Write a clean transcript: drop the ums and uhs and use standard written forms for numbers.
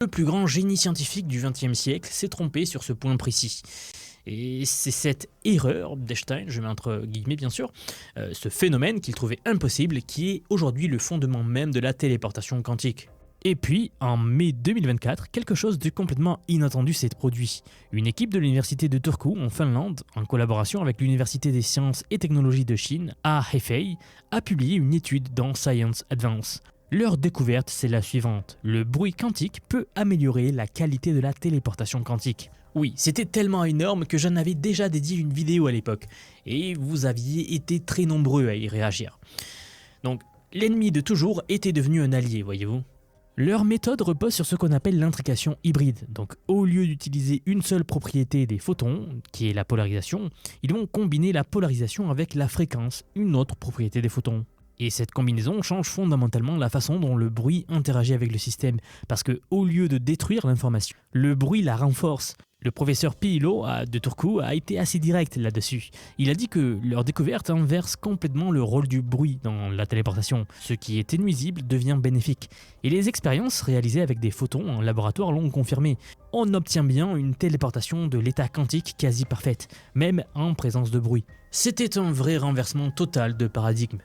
Le plus grand génie scientifique du XXe siècle s'est trompé sur ce point précis. Et c'est cette erreur d'Einstein, je mets entre guillemets bien sûr, ce phénomène qu'il trouvait impossible qui est aujourd'hui le fondement même de la téléportation quantique. Et puis, en mai 2024, quelque chose de complètement inattendu s'est produit. Une équipe de l'université de Turku en Finlande, en collaboration avec l'université des sciences et technologies de Chine, à Hefei, a publié une étude dans Science Advance. Leur découverte, c'est la suivante. Le bruit quantique peut améliorer la qualité de la téléportation quantique. Oui, c'était tellement énorme que j'en avais déjà dédié une vidéo à l'époque, et vous aviez été très nombreux à y réagir. Donc, l'ennemi de toujours était devenu un allié, voyez-vous. Leur méthode repose sur ce qu'on appelle l'intrication hybride. Donc, au lieu d'utiliser une seule propriété des photons, qui est la polarisation, ils vont combiner la polarisation avec la fréquence, une autre propriété des photons. Et cette combinaison change fondamentalement la façon dont le bruit interagit avec le système, parce que au lieu de détruire l'information, le bruit la renforce. Le professeur Piilo de Turku a été assez direct là-dessus. Il a dit que leur découverte inverse complètement le rôle du bruit dans la téléportation. Ce qui était nuisible devient bénéfique. Et les expériences réalisées avec des photons en laboratoire l'ont confirmé. On obtient bien une téléportation de l'état quantique quasi parfaite, même en présence de bruit. C'était un vrai renversement total de paradigme.